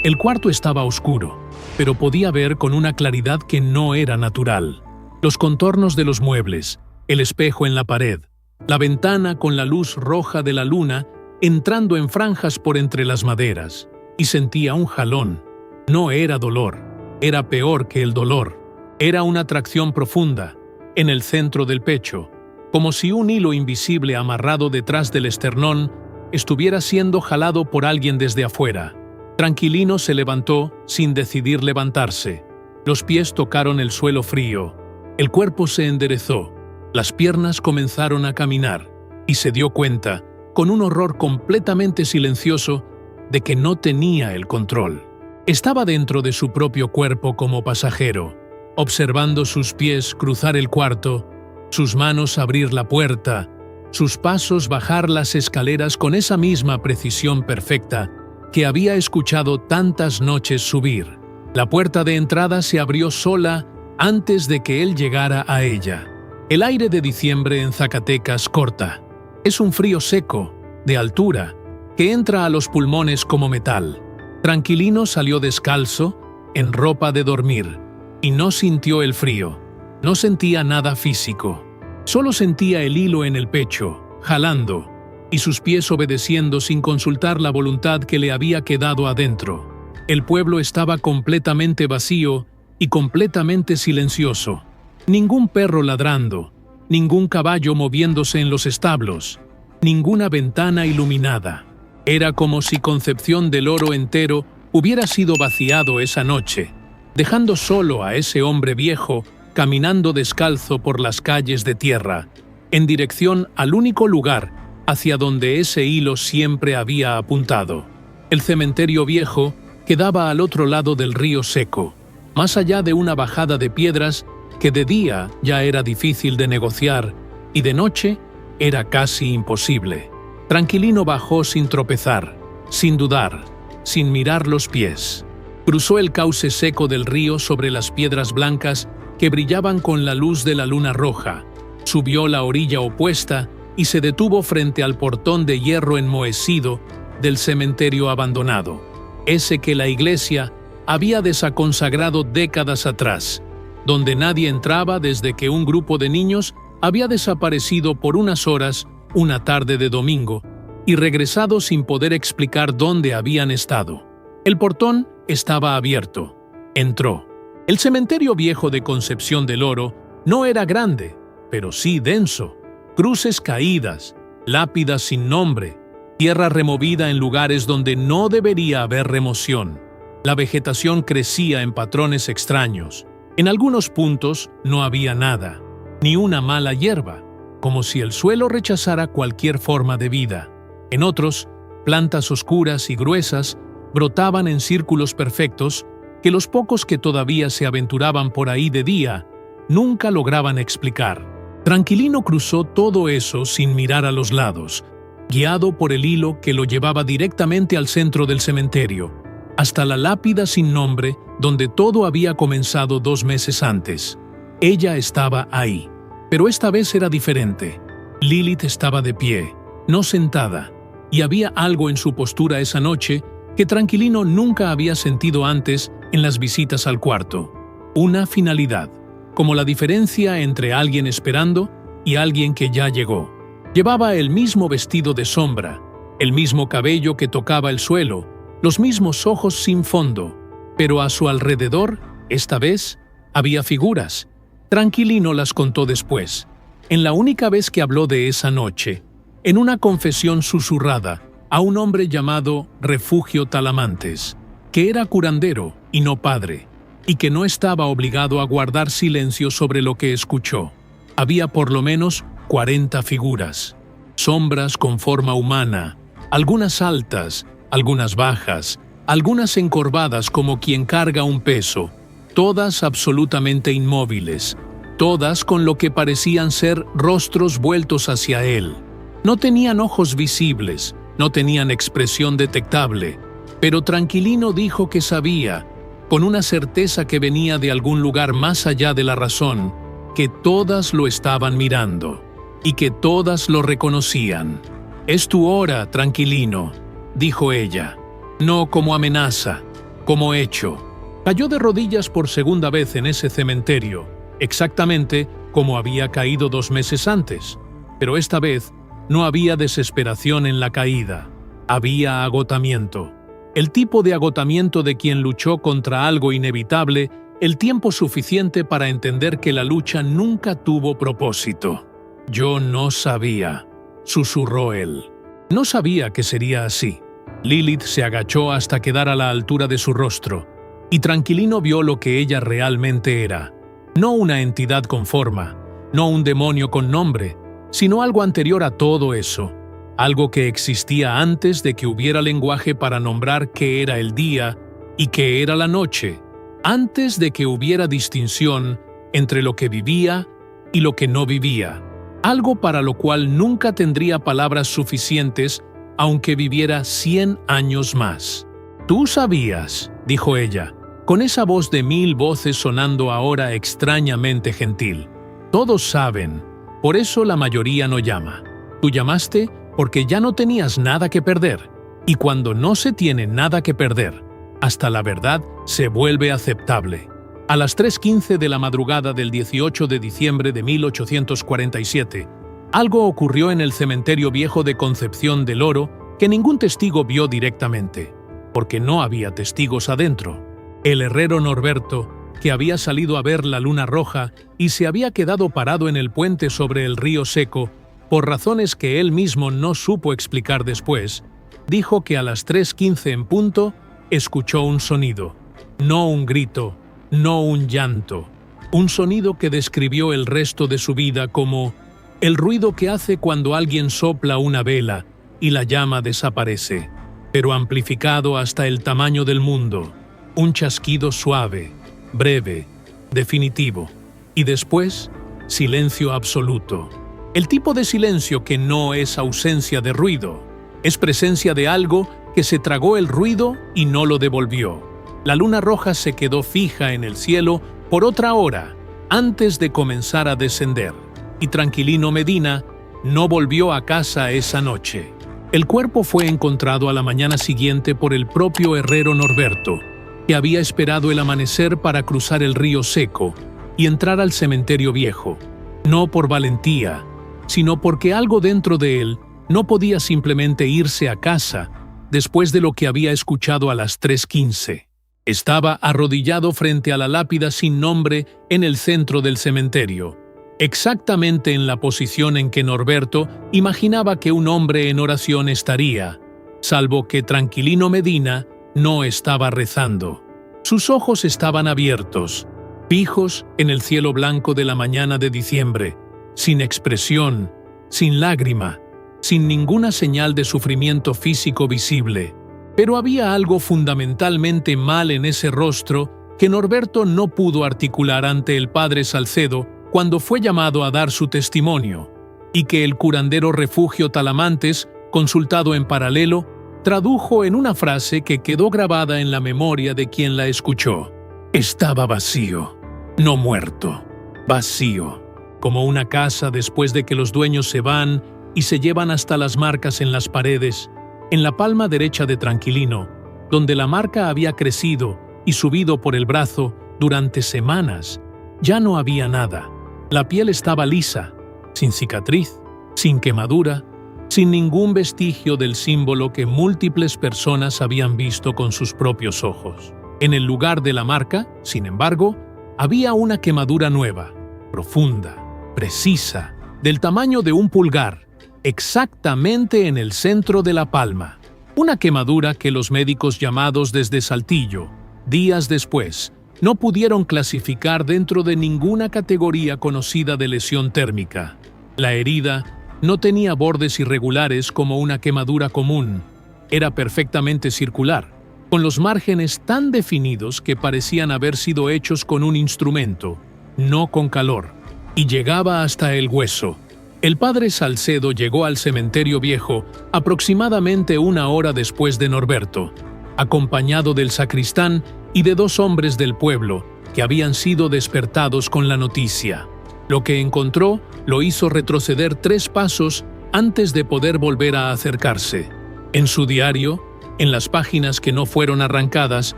El cuarto estaba oscuro, pero podía ver con una claridad que no era natural. Los contornos de los muebles, el espejo en la pared, la ventana con la luz roja de la luna entrando en franjas por entre las maderas, y sentía un jalón. No era dolor, era peor que el dolor. Era una atracción profunda, en el centro del pecho, como si un hilo invisible amarrado detrás del esternón estuviera siendo jalado por alguien desde afuera. Tranquilino se levantó sin decidir levantarse. Los pies tocaron el suelo frío. El cuerpo se enderezó. Las piernas comenzaron a caminar y se dio cuenta, con un horror completamente silencioso, de que no tenía el control. Estaba dentro de su propio cuerpo como pasajero, observando sus pies cruzar el cuarto, sus manos abrir la puerta, sus pasos bajar las escaleras con esa misma precisión perfecta que había escuchado tantas noches subir. La puerta de entrada se abrió sola antes de que él llegara a ella. El aire de diciembre en Zacatecas corta. Es un frío seco, de altura, que entra a los pulmones como metal. Tranquilino salió descalzo, en ropa de dormir, y no sintió el frío. No sentía nada físico. Solo sentía el hilo en el pecho, jalando, y sus pies obedeciendo sin consultar la voluntad que le había quedado adentro. El pueblo estaba completamente vacío y completamente silencioso. Ningún perro ladrando, ningún caballo moviéndose en los establos, ninguna ventana iluminada. Era como si Concepción del Oro entero hubiera sido vaciado esa noche, dejando solo a ese hombre viejo caminando descalzo por las calles de tierra, en dirección al único lugar hacia donde ese hilo siempre había apuntado. El cementerio viejo quedaba al otro lado del río seco, más allá de una bajada de piedras que de día ya era difícil de negociar y de noche era casi imposible. Tranquilino bajó sin tropezar, sin dudar, sin mirar los pies. Cruzó el cauce seco del río sobre las piedras blancas que brillaban con la luz de la luna roja, subió la orilla opuesta y se detuvo frente al portón de hierro enmohecido del cementerio abandonado, ese que la iglesia había desaconsagrado décadas atrás, donde nadie entraba desde que un grupo de niños había desaparecido por unas horas una tarde de domingo y regresado sin poder explicar dónde habían estado. El portón estaba abierto. Entró. El cementerio viejo de Concepción del Oro no era grande, pero sí denso. Cruces caídas, lápidas sin nombre, tierra removida en lugares donde no debería haber remoción. La vegetación crecía en patrones extraños. En algunos puntos no había nada, ni una mala hierba, como si el suelo rechazara cualquier forma de vida. En otros, plantas oscuras y gruesas brotaban en círculos perfectos que los pocos que todavía se aventuraban por ahí de día nunca lograban explicar. Tranquilino cruzó todo eso sin mirar a los lados, guiado por el hilo que lo llevaba directamente al centro del cementerio, hasta la lápida sin nombre donde todo había comenzado 2 meses antes. Ella estaba ahí, pero esta vez era diferente. Lilith estaba de pie, no sentada, y había algo en su postura esa noche que Tranquilino nunca había sentido antes en las visitas al cuarto. Una finalidad, como la diferencia entre alguien esperando y alguien que ya llegó. Llevaba el mismo vestido de sombra, el mismo cabello que tocaba el suelo, los mismos ojos sin fondo, pero a su alrededor, esta vez, había figuras. Tranquilino las contó después, en la única vez que habló de esa noche, en una confesión susurrada a un hombre llamado Refugio Talamantes, que era curandero y no padre, y que no estaba obligado a guardar silencio sobre lo que escuchó. Había por lo menos 40 figuras, sombras con forma humana, algunas altas, algunas bajas, algunas encorvadas como quien carga un peso, todas absolutamente inmóviles, todas con lo que parecían ser rostros vueltos hacia él. No tenían ojos visibles, no tenían expresión detectable, pero Tranquilino dijo que sabía, con una certeza que venía de algún lugar más allá de la razón, que todas lo estaban mirando. y que todas lo reconocían. «Es tu hora, Tranquilino», dijo ella, no como amenaza, como hecho. Cayó de rodillas por segunda vez en ese cementerio, exactamente como había caído 2 meses antes, pero esta vez no había desesperación en la caída, había agotamiento. El tipo de agotamiento de quien luchó contra algo inevitable el tiempo suficiente para entender que la lucha nunca tuvo propósito. «Yo no sabía», susurró él. No sabía que sería así. Lilith se agachó hasta quedar a la altura de su rostro, y Tranquilino vio lo que ella realmente era. No una entidad con forma, no un demonio con nombre, sino algo anterior a todo eso. Algo que existía antes de que hubiera lenguaje para nombrar qué era el día y qué era la noche, antes de que hubiera distinción entre lo que vivía y lo que no vivía, algo para lo cual nunca tendría palabras suficientes aunque viviera 100 años más. «Tú sabías», dijo ella, con esa voz de 1000 voces sonando ahora extrañamente gentil. «Todos saben, por eso la mayoría no llama. Tú llamaste porque ya no tenías nada que perder, y cuando no se tiene nada que perder, hasta la verdad se vuelve aceptable». A las 3:15 de la madrugada del 18 de diciembre de 1847, algo ocurrió en el cementerio viejo de Concepción del Oro que ningún testigo vio directamente, porque no había testigos adentro. El herrero Norberto, que había salido a ver la luna roja y se había quedado parado en el puente sobre el río seco, por razones que él mismo no supo explicar después, dijo que a las 3:15 en punto escuchó un sonido, no un grito, no un llanto, un sonido que describió el resto de su vida como el ruido que hace cuando alguien sopla una vela y la llama desaparece, pero amplificado hasta el tamaño del mundo, un chasquido suave, breve, definitivo, y después silencio absoluto. El tipo de silencio que no es ausencia de ruido, es presencia de algo que se tragó el ruido y no lo devolvió. La luna roja se quedó fija en el cielo por otra hora antes de comenzar a descender, y Tranquilino Medina no volvió a casa esa noche. El cuerpo fue encontrado a la mañana siguiente por el propio herrero Norberto, que había esperado el amanecer para cruzar el río seco y entrar al cementerio viejo, no por valentía, sino porque algo dentro de él no podía simplemente irse a casa después de lo que había escuchado a las 3:15. Estaba arrodillado frente a la lápida sin nombre en el centro del cementerio, exactamente en la posición en que Norberto imaginaba que un hombre en oración estaría, salvo que Tranquilino Medina no estaba rezando. Sus ojos estaban abiertos, fijos en el cielo blanco de la mañana de diciembre, sin expresión, sin lágrima, sin ninguna señal de sufrimiento físico visible. Pero había algo fundamentalmente mal en ese rostro que Norberto no pudo articular ante el padre Salcedo cuando fue llamado a dar su testimonio, y que el curandero Refugio Talamantes, consultado en paralelo, tradujo en una frase que quedó grabada en la memoria de quien la escuchó. Estaba vacío, no muerto, vacío, como una casa después de que los dueños se van y se llevan hasta las marcas en las paredes. En la palma derecha de Tranquilino, donde la marca había crecido y subido por el brazo durante semanas, ya no había nada. La piel estaba lisa, sin cicatriz, sin quemadura, sin ningún vestigio del símbolo que múltiples personas habían visto con sus propios ojos. En el lugar de la marca, sin embargo, había una quemadura nueva, profunda, precisa, del tamaño de un pulgar, exactamente en el centro de la palma. Una quemadura que los médicos llamados desde Saltillo, días después, no pudieron clasificar dentro de ninguna categoría conocida de lesión térmica. La herida no tenía bordes irregulares como una quemadura común. Era perfectamente circular, con los márgenes tan definidos que parecían haber sido hechos con un instrumento, no con calor, y llegaba hasta el hueso. El padre Salcedo llegó al cementerio viejo aproximadamente 1 hora después de Norberto, acompañado del sacristán y de 2 hombres del pueblo que habían sido despertados con la noticia. Lo que encontró lo hizo retroceder 3 pasos antes de poder volver a acercarse. En su diario, en las páginas que no fueron arrancadas,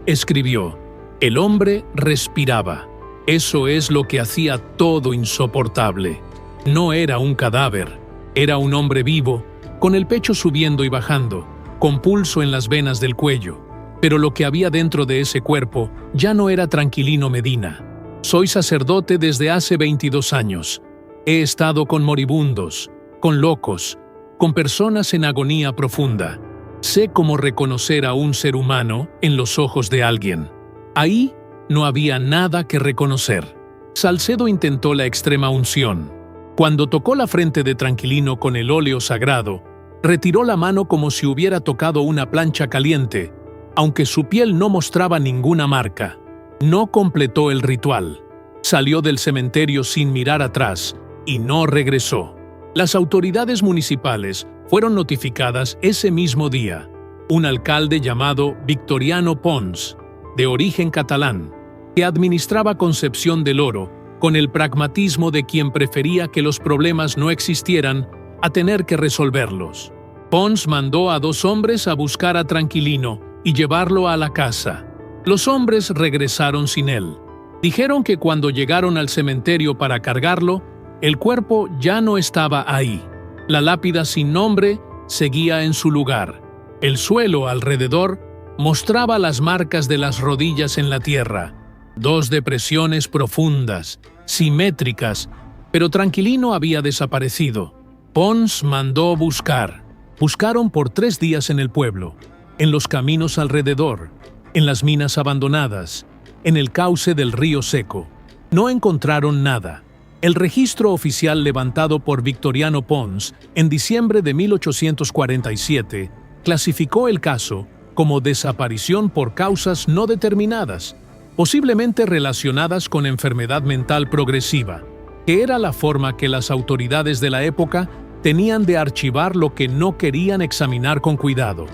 escribió: «El hombre respiraba. Eso es lo que hacía todo insoportable. No era un cadáver, era un hombre vivo, con el pecho subiendo y bajando, con pulso en las venas del cuello. Pero lo que había dentro de ese cuerpo ya no era Tranquilino Medina. Soy sacerdote desde hace 22 años. He estado con moribundos, con locos, con personas en agonía profunda. Sé cómo reconocer a un ser humano en los ojos de alguien. Ahí no había nada que reconocer». Salcedo intentó la extrema unción. Cuando tocó la frente de Tranquilino con el óleo sagrado, retiró la mano como si hubiera tocado una plancha caliente, aunque su piel no mostraba ninguna marca. No completó el ritual. Salió del cementerio sin mirar atrás y no regresó. Las autoridades municipales fueron notificadas ese mismo día. Un alcalde llamado Victoriano Pons, de origen catalán, que administraba Concepción del Oro con el pragmatismo de quien prefería que los problemas no existieran a tener que resolverlos. Pons mandó a 2 hombres a buscar a Tranquilino y llevarlo a la casa. Los hombres regresaron sin él. Dijeron que cuando llegaron al cementerio para cargarlo, el cuerpo ya no estaba ahí. La lápida sin nombre seguía en su lugar. El suelo alrededor mostraba las marcas de las rodillas en la tierra. 2 depresiones profundas, simétricas, pero Tranquilino había desaparecido. Pons mandó buscar. Buscaron por 3 días en el pueblo, en los caminos alrededor, en las minas abandonadas, en el cauce del río Seco. No encontraron nada. El registro oficial levantado por Victoriano Pons en diciembre de 1847 clasificó el caso como desaparición por causas no determinadas, posiblemente relacionadas con enfermedad mental progresiva, que era la forma que las autoridades de la época tenían de archivar lo que no querían examinar con cuidado.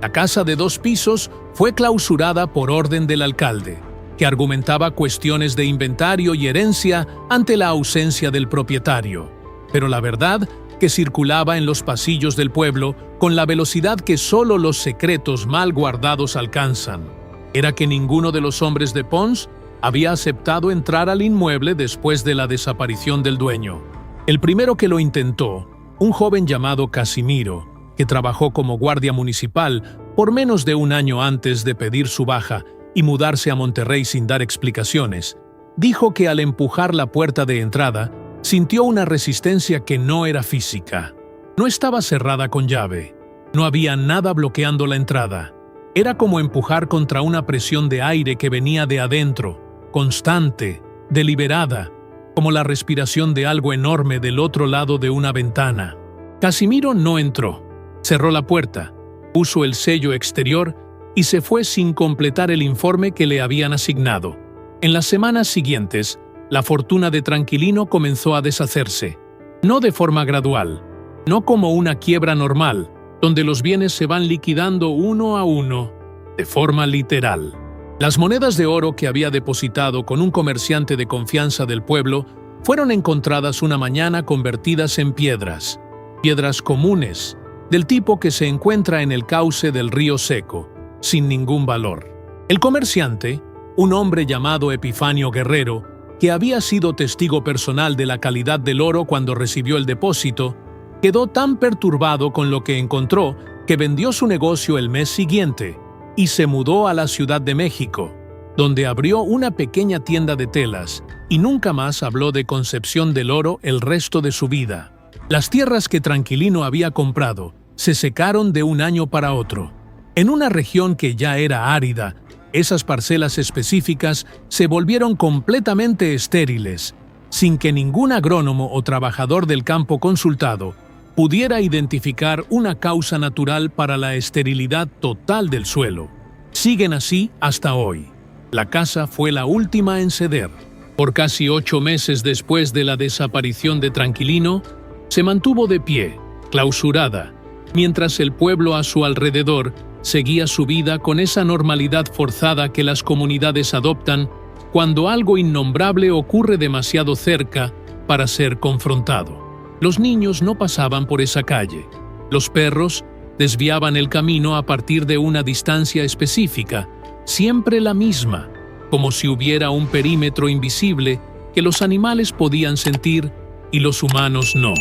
La casa de 2 pisos fue clausurada por orden del alcalde, que argumentaba cuestiones de inventario y herencia ante la ausencia del propietario. Pero la verdad que circulaba en los pasillos del pueblo con la velocidad que solo los secretos mal guardados alcanzan era que ninguno de los hombres de Pons había aceptado entrar al inmueble después de la desaparición del dueño. El primero que lo intentó, un joven llamado Casimiro, que trabajó como guardia municipal por menos de 1 año antes de pedir su baja y mudarse a Monterrey sin dar explicaciones, dijo que al empujar la puerta de entrada, sintió una resistencia que no era física. No estaba cerrada con llave. No había nada bloqueando la entrada. Era como empujar contra una presión de aire que venía de adentro, constante, deliberada, como la respiración de algo enorme del otro lado de una ventana. Casimiro no entró. Cerró la puerta, puso el sello exterior y se fue sin completar el informe que le habían asignado. En las semanas siguientes, la fortuna de Tranquilino comenzó a deshacerse, no de forma gradual, no como una quiebra normal, donde los bienes se van liquidando uno a uno, de forma literal. Las monedas de oro que había depositado con un comerciante de confianza del pueblo fueron encontradas una mañana convertidas en piedras comunes, del tipo que se encuentra en el cauce del río Seco, sin ningún valor. El comerciante, un hombre llamado Epifanio Guerrero, que había sido testigo personal de la calidad del oro cuando recibió el depósito, quedó tan perturbado con lo que encontró que vendió su negocio el mes siguiente y se mudó a la Ciudad de México, donde abrió una pequeña tienda de telas y nunca más habló de Concepción del Oro el resto de su vida. Las tierras que Tranquilino había comprado se secaron de un año para otro. En una región que ya era árida, esas parcelas específicas se volvieron completamente estériles, sin que ningún agrónomo o trabajador del campo consultado pudiera identificar una causa natural para la esterilidad total del suelo. Siguen así hasta hoy. La casa fue la última en ceder. Por casi 8 meses después de la desaparición de Tranquilino, se mantuvo de pie, clausurada, mientras el pueblo a su alrededor seguía su vida con esa normalidad forzada que las comunidades adoptan cuando algo innombrable ocurre demasiado cerca para ser confrontado. Los niños no pasaban por esa calle. Los perros desviaban el camino a partir de una distancia específica, siempre la misma, como si hubiera un perímetro invisible que los animales podían sentir y los humanos no.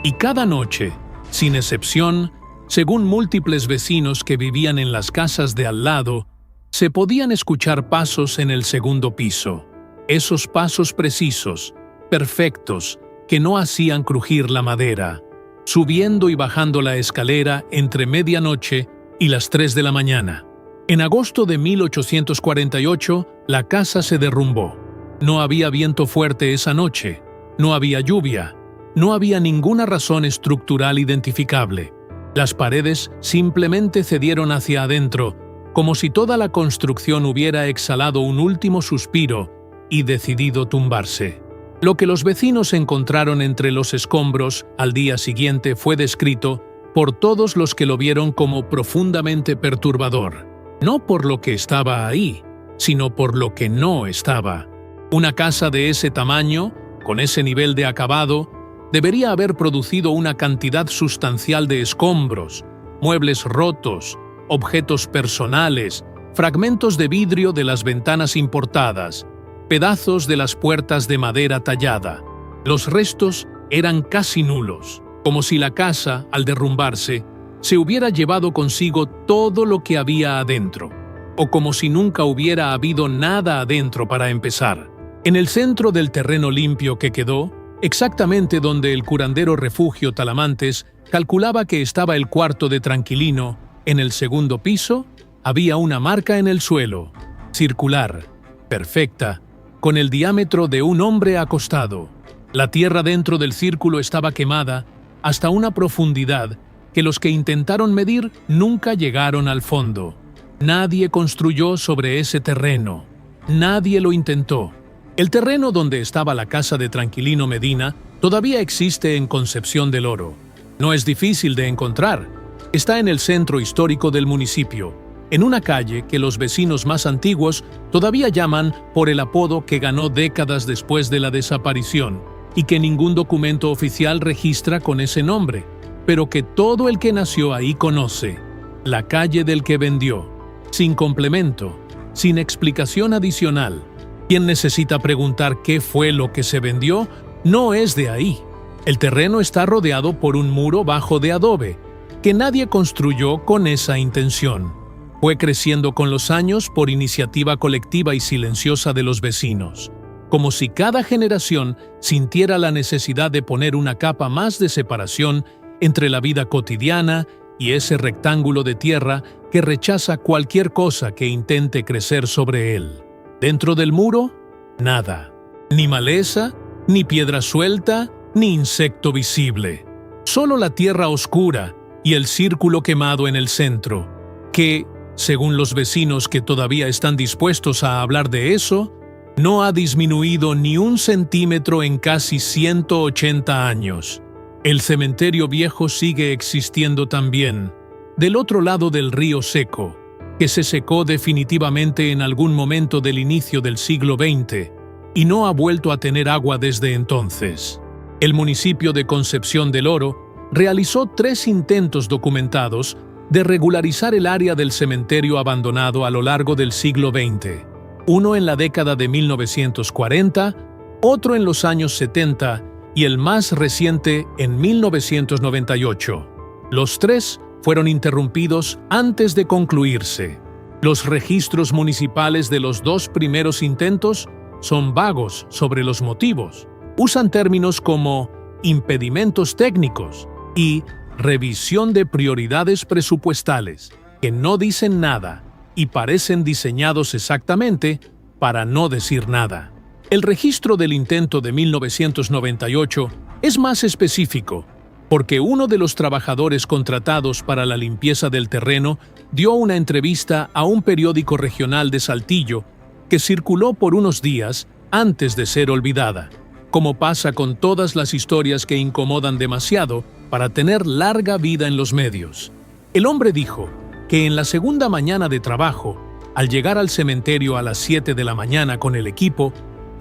Y cada noche, sin excepción, según múltiples vecinos que vivían en las casas de al lado, se podían escuchar pasos en el segundo piso. Esos pasos precisos, perfectos, que no hacían crujir la madera, subiendo y bajando la escalera entre medianoche y las 3 de la mañana. En agosto de 1848, la casa se derrumbó. No había viento fuerte esa noche, no había lluvia, no había ninguna razón estructural identificable. Las paredes simplemente cedieron hacia adentro, como si toda la construcción hubiera exhalado un último suspiro y decidido tumbarse. Lo que los vecinos encontraron entre los escombros al día siguiente fue descrito por todos los que lo vieron como profundamente perturbador, no por lo que estaba ahí, sino por lo que no estaba. Una casa de ese tamaño, con ese nivel de acabado, debería haber producido una cantidad sustancial de escombros, muebles rotos, objetos personales, fragmentos de vidrio de las ventanas importadas, pedazos de las puertas de madera tallada. Los restos eran casi nulos, como si la casa, al derrumbarse, se hubiera llevado consigo todo lo que había adentro, o como si nunca hubiera habido nada adentro para empezar. En el centro del terreno limpio que quedó, exactamente donde el curandero Refugio Talamantes calculaba que estaba el cuarto de Tranquilino, en el segundo piso, había una marca en el suelo, circular, perfecta, con el diámetro de un hombre acostado. La tierra dentro del círculo estaba quemada hasta una profundidad que los que intentaron medir nunca llegaron al fondo. Nadie construyó sobre ese terreno. Nadie lo intentó. El terreno donde estaba la casa de Tranquilino Medina todavía existe en Concepción del Oro. No es difícil de encontrar. Está en el centro histórico del municipio, en una calle que los vecinos más antiguos todavía llaman por el apodo que ganó décadas después de la desaparición y que ningún documento oficial registra con ese nombre, pero que todo el que nació ahí conoce: la calle del que vendió, sin complemento, sin explicación adicional. Quien necesita preguntar qué fue lo que se vendió no es de ahí. El terreno está rodeado por un muro bajo de adobe, que nadie construyó con esa intención. Fue creciendo con los años por iniciativa colectiva y silenciosa de los vecinos, como si cada generación sintiera la necesidad de poner una capa más de separación entre la vida cotidiana y ese rectángulo de tierra que rechaza cualquier cosa que intente crecer sobre él. Dentro del muro, nada. Ni maleza, ni piedra suelta, ni insecto visible. Solo la tierra oscura y el círculo quemado en el centro, que, según los vecinos que todavía están dispuestos a hablar de eso, no ha disminuido ni un centímetro en casi 180 años. El cementerio viejo sigue existiendo también, del otro lado del río seco, que se secó definitivamente en algún momento del inicio del siglo XX y no ha vuelto a tener agua desde entonces. El municipio de Concepción del Oro realizó 3 intentos documentados de regularizar el área del cementerio abandonado a lo largo del siglo XX. Uno en la década de 1940, otro en los años 70 y el más reciente en 1998. Los 3 fueron interrumpidos antes de concluirse. Los registros municipales de los 2 primeros intentos son vagos sobre los motivos. Usan términos como impedimentos técnicos y revisión de prioridades presupuestales, que no dicen nada y parecen diseñados exactamente para no decir nada. El registro del intento de 1998 es más específico, porque uno de los trabajadores contratados para la limpieza del terreno dio una entrevista a un periódico regional de Saltillo que circuló por unos días antes de ser olvidada, como pasa con todas las historias que incomodan demasiado para tener larga vida en los medios. El hombre dijo que en la segunda mañana de trabajo, al llegar al cementerio a las 7 de la mañana con el equipo,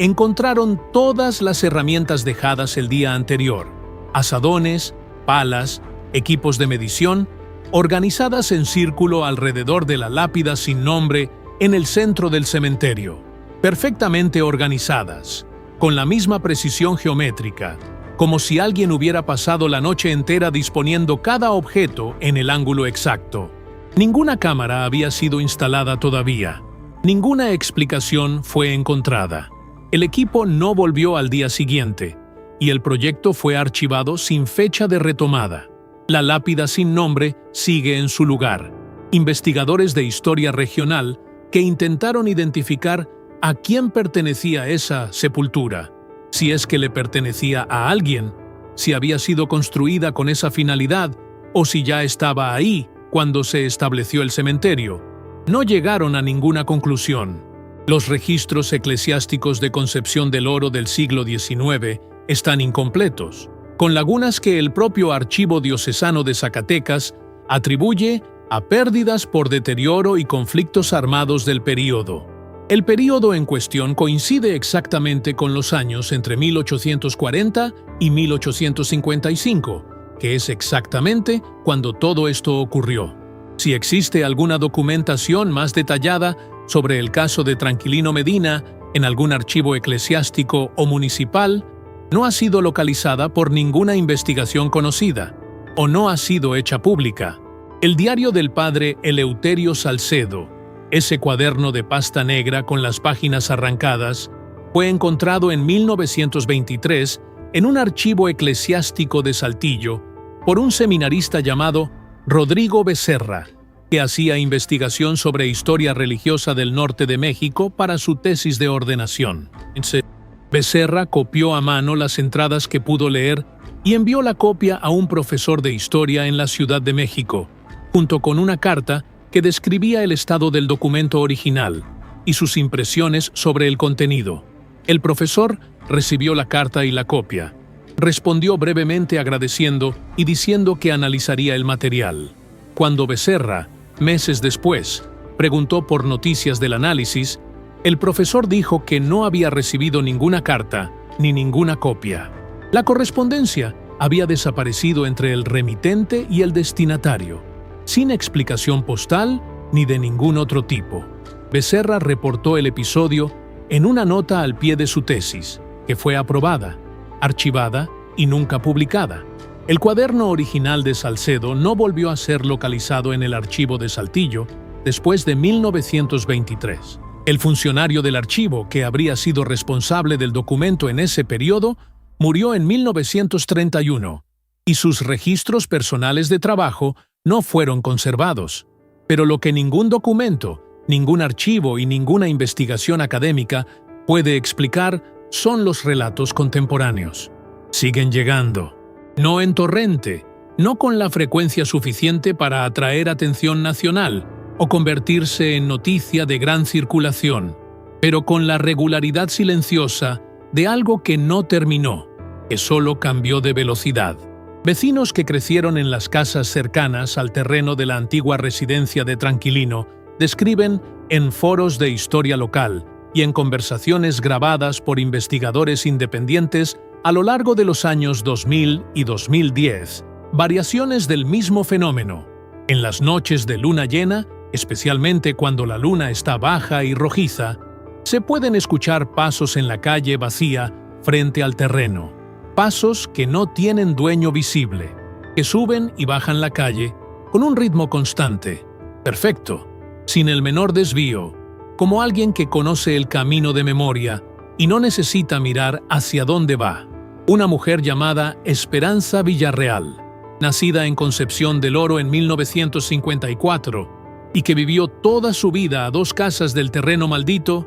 encontraron todas las herramientas dejadas el día anterior: azadones, palas, equipos de medición, organizadas en círculo alrededor de la lápida sin nombre en el centro del cementerio, perfectamente organizadas, con la misma precisión geométrica, como si alguien hubiera pasado la noche entera disponiendo cada objeto en el ángulo exacto. Ninguna cámara había sido instalada todavía. Ninguna explicación fue encontrada. El equipo no volvió al día siguiente, y el proyecto fue archivado sin fecha de retomada. La lápida sin nombre sigue en su lugar. Investigadores de historia regional que intentaron identificar a quién pertenecía esa sepultura, si es que le pertenecía a alguien, si había sido construida con esa finalidad o si ya estaba ahí cuando se estableció el cementerio, no llegaron a ninguna conclusión. Los registros eclesiásticos de concepción del oro del siglo XIX están incompletos, con lagunas que el propio Archivo Diocesano de Zacatecas atribuye a pérdidas por deterioro y conflictos armados del período. El período en cuestión coincide exactamente con los años entre 1840 y 1855, que es exactamente cuando todo esto ocurrió. Si existe alguna documentación más detallada sobre el caso de Tranquilino Medina en algún archivo eclesiástico o municipal, no ha sido localizada por ninguna investigación conocida, o no ha sido hecha pública. El diario del padre Eleuterio Salcedo, ese cuaderno de pasta negra con las páginas arrancadas, fue encontrado en 1923 en un archivo eclesiástico de Saltillo por un seminarista llamado Rodrigo Becerra, que hacía investigación sobre historia religiosa del norte de México para su tesis de ordenación. Becerra copió a mano las entradas que pudo leer y envió la copia a un profesor de historia en la Ciudad de México, junto con una carta que describía el estado del documento original y sus impresiones sobre el contenido. El profesor recibió la carta y la copia. Respondió brevemente agradeciendo y diciendo que analizaría el material. Cuando Becerra, meses después, preguntó por noticias del análisis, el profesor dijo que no había recibido ninguna carta ni ninguna copia. La correspondencia había desaparecido entre el remitente y el destinatario, sin explicación postal ni de ningún otro tipo. Becerra reportó el episodio en una nota al pie de su tesis, que fue aprobada, archivada y nunca publicada. El cuaderno original de Salcedo no volvió a ser localizado en el archivo de Saltillo después de 1923. El funcionario del archivo, que habría sido responsable del documento en ese periodo, murió en 1931, y sus registros personales de trabajo no fueron conservados. Pero lo que ningún documento, ningún archivo y ninguna investigación académica puede explicar son los relatos contemporáneos. Siguen llegando. No en torrente, no con la frecuencia suficiente para atraer atención nacional o convertirse en noticia de gran circulación, pero con la regularidad silenciosa de algo que no terminó, que solo cambió de velocidad. Vecinos que crecieron en las casas cercanas al terreno de la antigua residencia de Tranquilino describen en foros de historia local y en conversaciones grabadas por investigadores independientes a lo largo de los años 2000 y 2010, variaciones del mismo fenómeno. En las noches de luna llena, especialmente cuando la luna está baja y rojiza, se pueden escuchar pasos en la calle vacía frente al terreno. Pasos que no tienen dueño visible, que suben y bajan la calle con un ritmo constante, perfecto, sin el menor desvío, como alguien que conoce el camino de memoria y no necesita mirar hacia dónde va. Una mujer llamada Esperanza Villarreal, nacida en Concepción del Oro en 1954 y que vivió toda su vida a 2 casas del terreno maldito,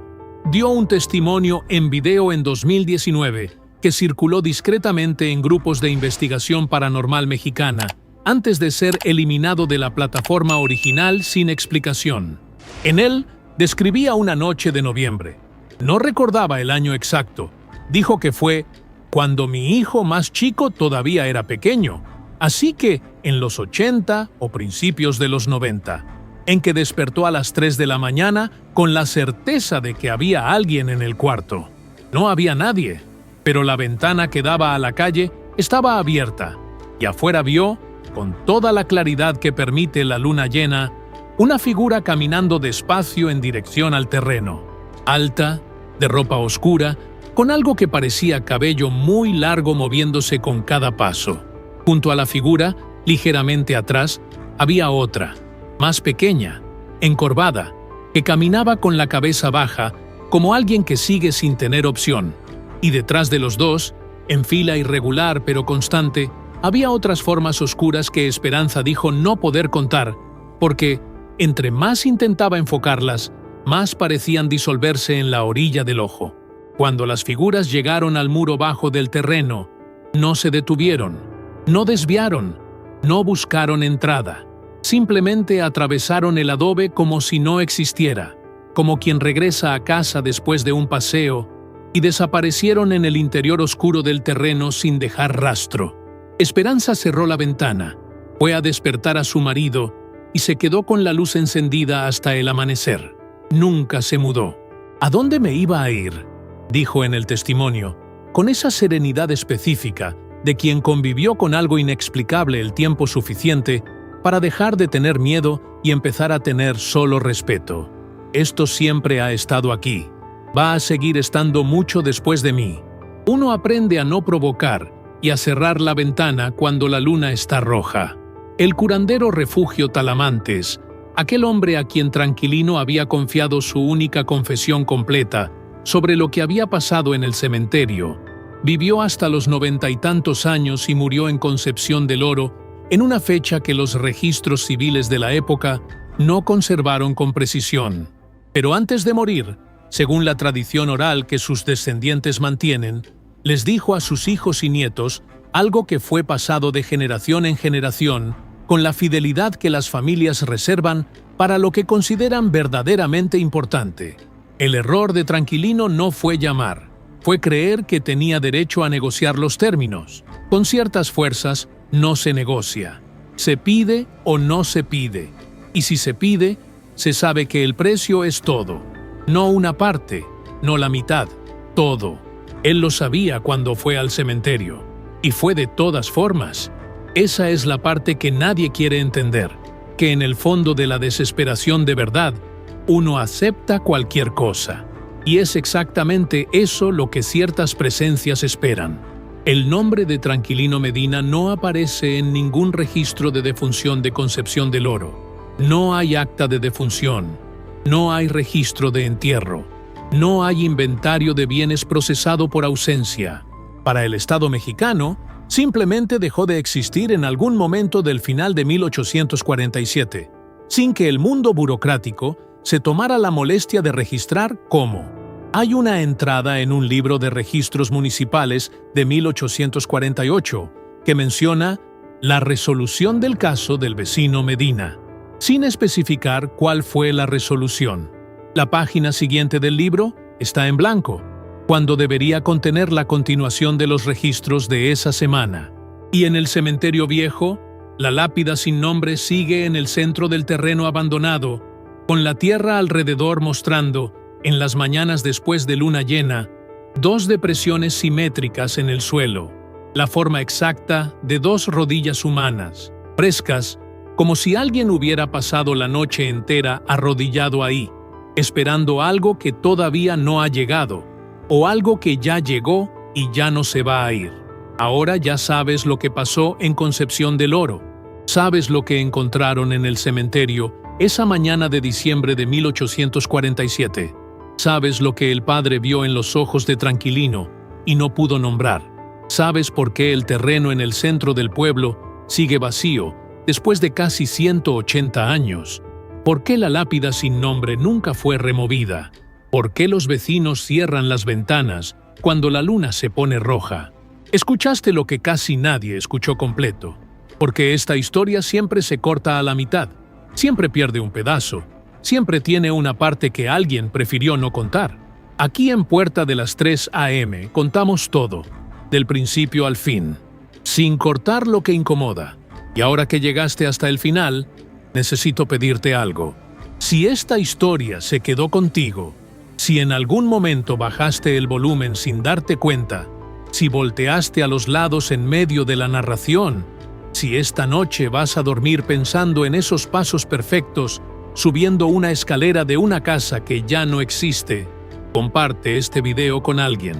dio un testimonio en video en 2019 que circuló discretamente en grupos de investigación paranormal mexicana, antes de ser eliminado de la plataforma original sin explicación. En él, describía una noche de noviembre. No recordaba el año exacto. Dijo que fue cuando mi hijo más chico todavía era pequeño, así que en los 80 o principios de los 90, en que despertó a las 3 de la mañana con la certeza de que había alguien en el cuarto. No había nadie, pero la ventana que daba a la calle estaba abierta, y afuera vio, con toda la claridad que permite la luna llena, una figura caminando despacio en dirección al terreno. Alta, de ropa oscura, con algo que parecía cabello muy largo moviéndose con cada paso. Junto a la figura, ligeramente atrás, había otra, más pequeña, encorvada, que caminaba con la cabeza baja, como alguien que sigue sin tener opción. Y detrás de los dos, en fila irregular pero constante, había otras formas oscuras que Esperanza dijo no poder contar, porque, entre más intentaba enfocarlas, más parecían disolverse en la orilla del ojo. Cuando las figuras llegaron al muro bajo del terreno, no se detuvieron, no desviaron, no buscaron entrada. Simplemente atravesaron el adobe como si no existiera, como quien regresa a casa después de un paseo, y desaparecieron en el interior oscuro del terreno sin dejar rastro. Esperanza cerró la ventana, fue a despertar a su marido y se quedó con la luz encendida hasta el amanecer. Nunca se mudó. ¿A dónde me iba a ir?, dijo en el testimonio, con esa serenidad específica de quien convivió con algo inexplicable el tiempo suficiente para dejar de tener miedo y empezar a tener solo respeto. Esto siempre ha estado aquí. Va a seguir estando mucho después de mí. Uno aprende a no provocar y a cerrar la ventana cuando la luna está roja. El curandero Refugio Talamantes, aquel hombre a quien Tranquilino había confiado su única confesión completa sobre lo que había pasado en el cementerio, vivió hasta los 90 y tantos años y murió en Concepción del Oro, en una fecha que los registros civiles de la época no conservaron con precisión. Pero antes de morir, según la tradición oral que sus descendientes mantienen, les dijo a sus hijos y nietos algo que fue pasado de generación en generación, con la fidelidad que las familias reservan para lo que consideran verdaderamente importante. El error de Tranquilino no fue llamar, fue creer que tenía derecho a negociar los términos. Con ciertas fuerzas no se negocia. Se pide o no se pide. Y si se pide, se sabe que el precio es todo. No una parte, no la mitad, todo. Él lo sabía cuando fue al cementerio. Y fue de todas formas. Esa es la parte que nadie quiere entender, que en el fondo de la desesperación de verdad, uno acepta cualquier cosa. Y es exactamente eso lo que ciertas presencias esperan. El nombre de Tranquilino Medina no aparece en ningún registro de defunción de Concepción del Oro. No hay acta de defunción. No hay registro de entierro. No hay inventario de bienes procesado por ausencia. Para el Estado mexicano, simplemente dejó de existir en algún momento del final de 1847, sin que el mundo burocrático se tomara la molestia de registrar cómo. Hay una entrada en un libro de registros municipales de 1848 que menciona la resolución del caso del vecino Medina, sin especificar cuál fue la resolución. La página siguiente del libro está en blanco, cuando debería contener la continuación de los registros de esa semana. Y en el cementerio viejo, la lápida sin nombre sigue en el centro del terreno abandonado, con la tierra alrededor mostrando, en las mañanas después de luna llena, dos depresiones simétricas en el suelo, la forma exacta de dos rodillas humanas, frescas, como si alguien hubiera pasado la noche entera arrodillado ahí, esperando algo que todavía no ha llegado, o algo que ya llegó y ya no se va a ir. Ahora ya sabes lo que pasó en Concepción del Oro, sabes lo que encontraron en el cementerio esa mañana de diciembre de 1847. Sabes lo que el padre vio en los ojos de Tranquilino y no pudo nombrar. Sabes por qué el terreno en el centro del pueblo sigue vacío después de casi 180 años. ¿Por qué la lápida sin nombre nunca fue removida? ¿Por qué los vecinos cierran las ventanas cuando la luna se pone roja? Escuchaste lo que casi nadie escuchó completo, porque esta historia siempre se corta a la mitad, siempre pierde un pedazo, siempre tiene una parte que alguien prefirió no contar. Aquí en Puerta de las 3 a.m. contamos todo, del principio al fin, sin cortar lo que incomoda. Y ahora que llegaste hasta el final, necesito pedirte algo. Si esta historia se quedó contigo, Si en algún momento bajaste el volumen sin darte cuenta, si volteaste a los lados en medio de la narración, si esta noche vas a dormir pensando en esos pasos perfectos, subiendo una escalera de una casa que ya no existe, comparte este video con alguien.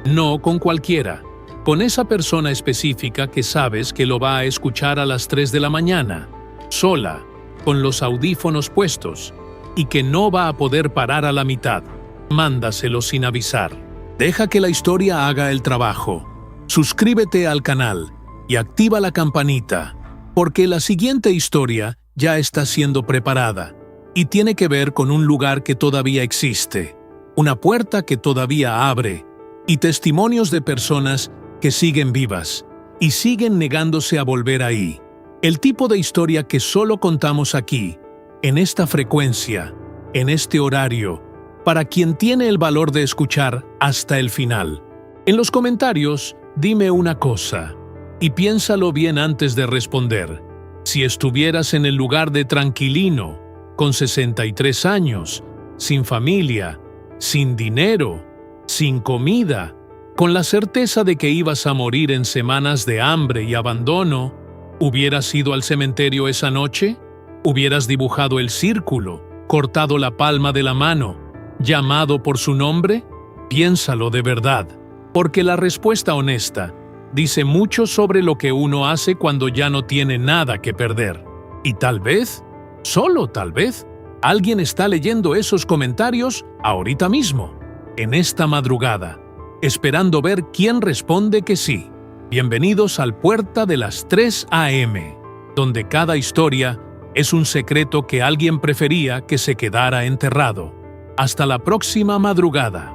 No con cualquiera, con esa persona específica que sabes que lo va a escuchar a las 3 de la mañana, sola, con los audífonos puestos, y que no va a poder parar a la mitad. Mándaselo sin avisar. Deja que la historia haga el trabajo. Suscríbete al canal y activa la campanita, porque la siguiente historia ya está siendo preparada y tiene que ver con un lugar que todavía existe, una puerta que todavía abre y testimonios de personas que siguen vivas y siguen negándose a volver ahí. El tipo de historia que solo contamos aquí, en esta frecuencia, en este horario, para quien tiene el valor de escuchar hasta el final. En los comentarios, dime una cosa, y piénsalo bien antes de responder. Si estuvieras en el lugar de Tranquilino, con 63 años, sin familia, sin dinero, sin comida, con la certeza de que ibas a morir en semanas de hambre y abandono, ¿hubieras ido al cementerio esa noche? ¿Hubieras dibujado el círculo, cortado la palma de la mano, llamado por su nombre? Piénsalo de verdad, porque la respuesta honesta dice mucho sobre lo que uno hace cuando ya no tiene nada que perder. Y tal vez, solo tal vez, alguien está leyendo esos comentarios ahorita mismo, en esta madrugada, esperando ver quién responde que sí. Bienvenidos al Puerta de las 3 a.m., donde cada historia es un secreto que alguien prefería que se quedara enterrado. Hasta la próxima madrugada.